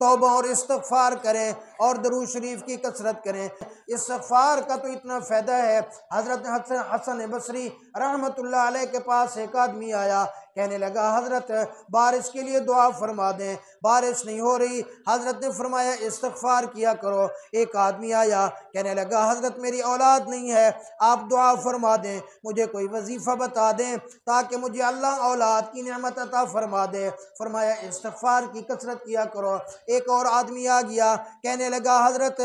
توبہ اور استغفار کریں اور درود شریف کی کثرت کریں۔ استغفار کا تو اتنا فائدہ ہے، حضرت حسن بصری رحمۃ اللہ علیہ کے پاس ایک آدمی آیا، کہنے لگا حضرت بارش کے لیے دعا فرما دیں، بارش نہیں ہو رہی۔ حضرت نے فرمایا استغفار کیا کرو۔ ایک آدمی آیا، کہنے لگا حضرت میری اولاد نہیں ہے، آپ دعا فرما دیں، مجھے کوئی وظیفہ بتا دیں تاکہ مجھے اللہ اولاد کی نعمت عطا فرما دے۔ فرمایا استغفار کی کثرت کیا کرو۔ ایک اور آدمی آ گیا، کہنے لگا حضرت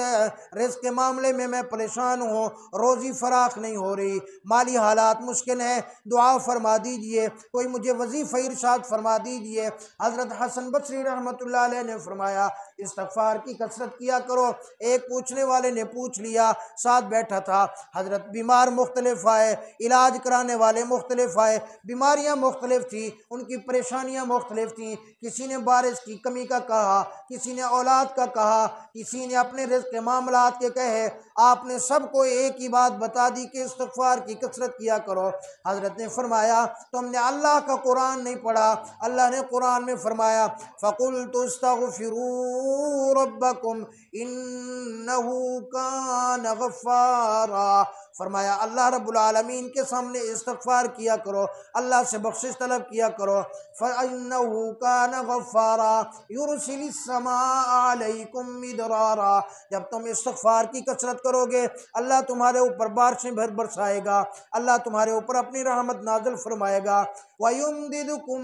رزق کے معاملے میں میں پریشان ہوں، روزی فراخ نہیں ہو رہی، مالی حالات مشکل ہیں، دعا فرما دیجئے، کوئی مجھے وظیفہ ارشاد فرما دیجئے۔ حضرت حسن بصری رحمۃ اللہ علیہ نے فرمایا استغفار کی کثرت کیا کرو۔ ایک پوچھنے والے نے پوچھ لیا، ساتھ بیٹھا تھا، حضرت بیمار مختلف آئے، علاج کرانے والے مختلف آئے، بیماریاں مختلف تھیں، ان کی پریشانیاں مختلف تھیں، کسی نے بارش کی کمی کا کہا، کسی نے اولاد کا کہا، کسی نے اپنے رزق کے معاملات کے کہے۔ آپ نے سب کو ایک ہی بات بتا دی کہ استغفار کی کثرت کیا کرو۔ حضرت نے فرمایا تم نے اللہ کا قرآن نہیں پڑھا، اللہ نے قرآن میں فرمایا فَقُلْتُ اسْتَغْفِرُوا رَبَّكُمْ إِنَّهُ كَانَ غَفَّارًا۔ فرمایا اللہ رب العالمین کے سامنے استغفار کیا کرو، اللہ سے بخشش طلب کیا کرو۔ فَإِنَّهُ كَانَ غَفَّارًا يُرْسِلِ السَّمَاءَ عَلَيْكُمْ مِدْرَارًا۔ جب تم استغفار کی کثرت کرو گے اللہ تمہارے اوپر بارشیں برسائے گا، اللہ تمہارے اوپر اپنی رحمت نازل فرمائے گا۔ وَيُمْدِدُكُمْ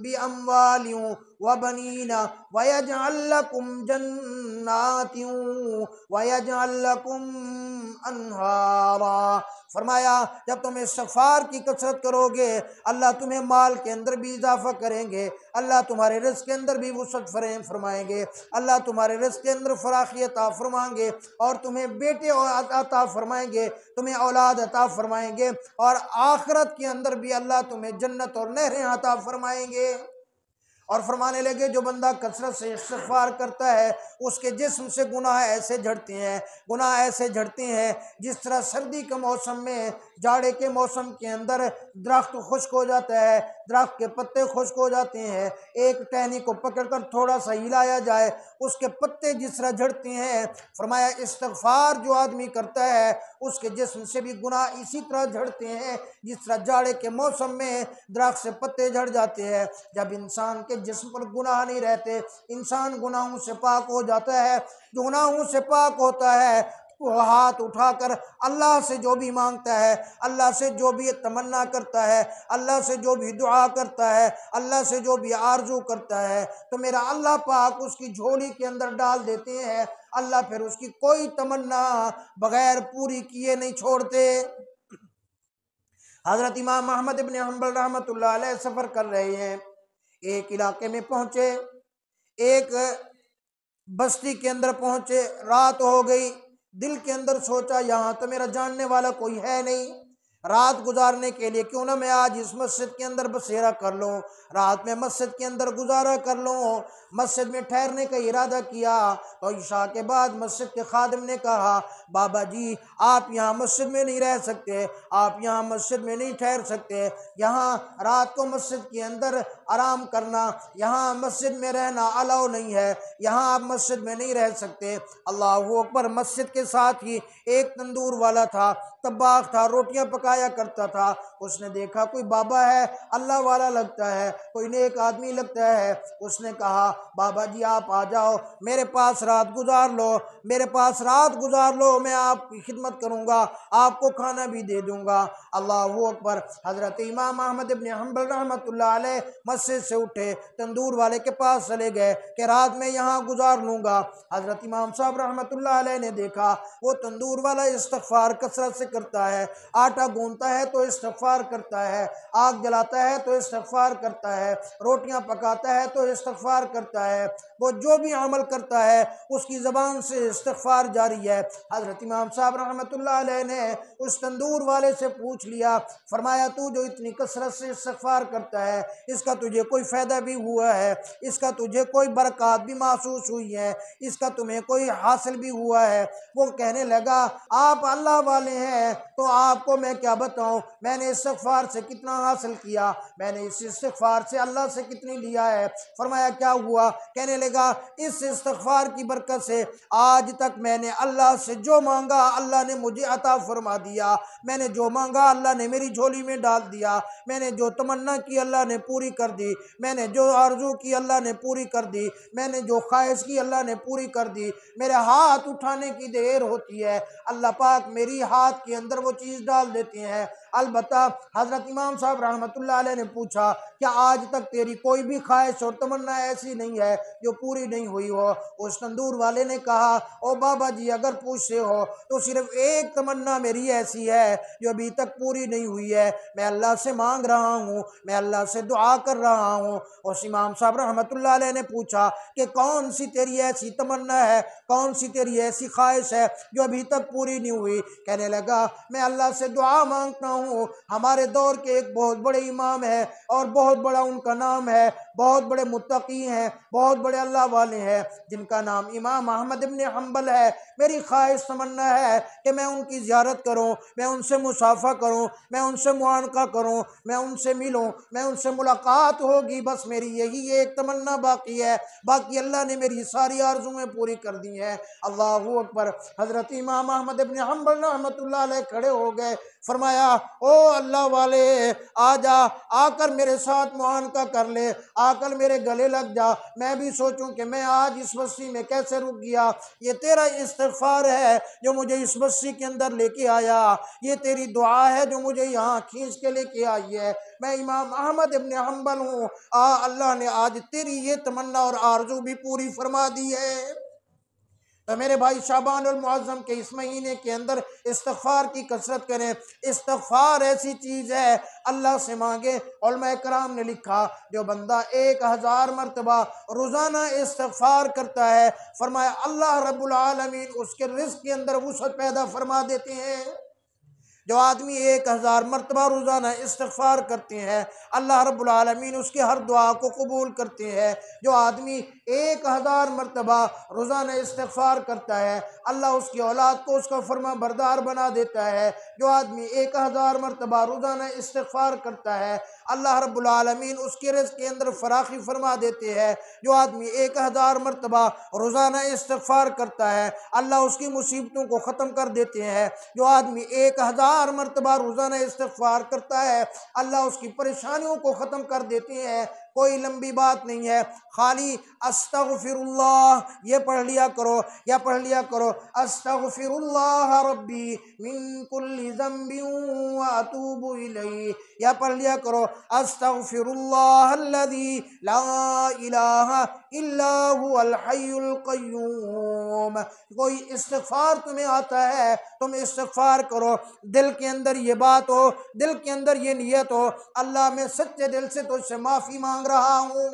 بِأَمْوَالٍ وَبَنِينَ وَيَجْعَلْ لَكُمْ جَنَّاتٍ وَيَجْعَلْ لَكُمْ أَنْهَارًا۔ فرمایا جب تم استغفار کی کثرت کرو گے اللہ تمہیں مال کے اندر بھی اضافہ کریں گے، اللہ تمہارے رزق کے اندر بھی وسعت فرمائیں گے، اللہ تمہارے رزق کے اندر فراخی عطا فرمائیں گے، اور تمہیں بیٹے عطا فرمائیں گے، تمہیں اولاد عطا فرمائیں گے، اور آخرت کے اندر بھی اللہ تمہیں جنت اور نہریں عطا فرمائیں گے۔ اور فرمانے لگے جو بندہ کثرت سے استغفار کرتا ہے اس کے جسم سے گناہ ایسے جھڑتے ہیں جس طرح سردی کے موسم میں، جاڑے کے موسم کے اندر درخت خشک ہو جاتا ہے، درخت کے پتے خشک ہو جاتے ہیں، ایک ٹہنی کو پکڑ کر تھوڑا سا ہلایا جائے اس کے پتے جس طرح جھڑتے ہیں، فرمایا استغفار جو آدمی کرتا ہے اس کے جسم سے بھی گناہ اسی طرح جھڑتے ہیں جس طرح جاڑے کے موسم میں درخت سے پتے جھڑ جاتے ہیں۔ جب انسان کے جسم پر گناہ نہیں رہتے، انسان گناہوں سے پاک ہو جاتا ہے، جو گناہوں سے پاک ہوتا ہے وہ ہاتھ اٹھا کر اللہ سے جو بھی مانگتا ہے، اللہ سے جو بھی تمنا کرتا ہے، اللہ سے جو بھی دعا کرتا ہے، اللہ سے جو بھی آرزو کرتا ہے، تو میرا اللہ پاک اس کی جھولی کے اندر ڈال دیتے ہیں، اللہ پھر اس کی کوئی تمنا بغیر پوری کیے نہیں چھوڑتے۔ حضرت امام احمد ابن حنبل رحمۃ اللہ علیہ سفر کر رہے ہیں، ایک علاقے میں پہنچے، ایک بستی کے اندر پہنچے، رات ہو گئی، دل کے اندر سوچا یہاں تو میرا جاننے والا کوئی ہے نہیں، رات گزارنے کے لیے کیوں نہ میں آج اس مسجد کے اندر بسیرا کر لوں، رات میں مسجد کے اندر گزارا کر لوں۔ مسجد میں ٹھہرنے کا ارادہ کیا تو عشاء کے بعد مسجد کے خادم نے کہا بابا جی آپ یہاں مسجد میں نہیں رہ سکتے، آپ یہاں مسجد میں نہیں ٹھہر سکتے، یہاں رات کو مسجد کے اندر آرام کرنا، یہاں مسجد میں رہنا الاؤ نہیں ہے، یہاں آپ مسجد میں نہیں رہ سکتے۔ اللہ اکبر۔ مسجد کے ساتھ ہی ایک تندور والا تھا، طباخ تھا، روٹیاں پکایا کرتا تھا، اس نے دیکھا کوئی بابا ہے، اللہ والا لگتا ہے، کوئی نیک آدمی لگتا ہے، اس نے کہا بابا جی آپ آ جاؤ میرے پاس رات گزار لو، میرے پاس رات گزار لو، میں آپ کی خدمت کروں گا، آپ کو کھانا بھی دے دوں گا۔ اللہ اکبر۔ حضرت امام احمد ابن حنبل رحمۃ اللہ علیہ مسجد سے اٹھے، تندور والے کے پاس چلے گئے کہ رات میں یہاں گزار لوں گا۔ حضرت امام صاحب رحمۃ اللہ علیہ نے دیکھا وہ تندور والا استغفار کثرت سے کرتا ہے، آٹا گوندتا ہے تو استغفار کرتا ہے، آگ جلاتا ہے تو استغفار کرتا ہے، روٹیاں پکاتا ہے تو استغفار کرتا ہے، وہ جو بھی عمل کرتا ہے اس کی زبان سے استغفار جاری ہے۔ حضرت امام صاحب رحمۃ اللہ علیہ نے اس تندور والے سے پوچھ لیا، فرمایا تو جو اتنی کثرت سے استغفار کرتا ہے اس کا تجھے کوئی فائدہ بھی ہوا ہے، اس کا تجھے کوئی برکات بھی محسوس ہوئی ہے، اس کا تمہیں کوئی حاصل بھی ہوا ہے؟ وہ کہنے لگا آپ اللہ والے ہیں تو آپ کو میں کیا بتاؤں، میں نے استغفار سے کتنا حاصل کیا، میں نے اس استغفار سے اللہ سے کتنی لیا ہے۔ فرمایا کیا ہوا؟ کہنے لگا لگا اس استغفار کی برکت سے آج تک میں نے اللہ سے جو مانگا اللہ نے مجھے عطا فرما دیا، میں نے جو مانگا اللہ نے میری جھولی میں ڈال دیا، میں نے جو تمنا کی اللہ نے پوری کر دی، میں نے جو آرزو کی اللہ نے پوری کر دی، میں نے جو خواہش کی اللہ نے پوری کر دی۔ میرے ہاتھ اٹھانے کی دیر ہوتی ہے اللہ پاک میری ہاتھ کے اندر وہ چیز ڈال دیتے ہیں۔ البتہ حضرت امام صاحب رحمۃ اللہ علیہ نے پوچھا کہ آج تک تیری کوئی بھی خواہش اور تمنا ایسی نہیں ہے جو پوری نہیں ہوئی ہو؟ اس تندور والے نے کہا او بابا جی اگر پوچھتے ہو تو صرف ایک تمنا میری ایسی ہے جو ابھی تک پوری نہیں ہوئی ہے، میں اللہ سے مانگ رہا ہوں، میں اللہ سے دعا کر رہا ہوں۔ اس امام صاحب رحمۃ اللہ علیہ نے پوچھا کہ کون سی تیری ایسی تمنا ہے، کون سی تیری ایسی خواہش ہے جو ابھی تک پوری نہیں ہوئی؟ کہنے لگا میں اللہ سے دعا مانگتا ہوں۔ ہمارے دور کے ایک بہت بڑے امام ہیں اور بہت بڑا ان کا نام ہے، بہت بڑے متقی ہیں، بہت بڑے اللہ والے ہیں، جن کا نام امام احمد ابن حنبل ہے۔ میری خواہش تمنا ہے کہ میں ان کی زیارت کروں، میں ان سے مصافحہ کروں، میں ان سے معانقہ کروں، میں ان سے ملوں، میں ان سے ملاقات ہوگی، بس میری یہی ایک تمنا باقی ہے، باقی اللہ نے میری ساری آرزویں پوری کر دی ہیں۔ اللہ اکبر۔ حضرت امام احمد ابن حنبل رحمۃ اللہ علیہ کھڑے ہو گئے، فرمایا او اللہ والے آ جا، آ کر میرے ساتھ معانقہ کر لے، آ کر میرے گلے لگ جا، میں بھی سوچوں کہ میں آج اس بستی میں کیسے رک گیا۔ یہ تیرا استغفار ہے جو مجھے اس بستی کے اندر لے کے آیا، یہ تیری دعا ہے جو مجھے یہاں کھینچ کے لے کے آئی ہے۔ میں امام احمد ابن حنبل ہوں، اللہ نے آج تیری یہ تمنا اور آرزو بھی پوری فرما دی ہے۔ تو میرے بھائی شعبان المعظم کے اس مہینے کے اندر استغفار کی کثرت کریں۔ استغفار ایسی چیز ہے اللہ سے مانگے۔ علماء کرام نے لکھا جو بندہ 1000 مرتبہ روزانہ استغفار کرتا ہے، فرمایا اللہ رب العالمین اس کے رزق کے اندر وسعت پیدا فرما دیتے ہیں۔ جو آدمی 1000 مرتبہ روزانہ استغفار کرتے ہیں اللہ رب العالمین اس کی ہر دعا کو قبول کرتے ہیں۔ جو آدمی 1000 مرتبہ روزانہ استغفار کرتا ہے اللہ اس کی اولاد کو اس کا فرما بردار بنا دیتا ہے۔ جو آدمی 1000 مرتبہ روزانہ استغفار کرتا ہے اللہ رب العالمین اس کے رزق کے اندر فراخی فرما دیتے ہیں۔ جو آدمی 1000 مرتبہ روزانہ استغفار کرتا ہے اللہ اس کی مصیبتوں کو ختم کر دیتے ہیں۔ جو آدمی 1000 مرتبہ روزانہ استغفار کرتا ہے اللہ اس کی پریشانیوں کو ختم کر دیتے ہیں۔ کوئی لمبی بات نہیں ہے، خالی استغفر اللہ یہ پڑھ لیا کرو، یا پڑھ لیا کرو استغفر اللہ ربی من کل ذنب واتوب الیہ، یا پڑھ لیا کرو استغفر اللہ الذی لا الہ الا هو الحی القیوم۔ کوئی استغفار تمہیں آتا ہے تم استغفار کرو، دل کے اندر یہ بات ہو، دل کے اندر یہ نیت ہو اللہ میں سچے دل سے تجھ سے معافی مانگ رہا ہوں۔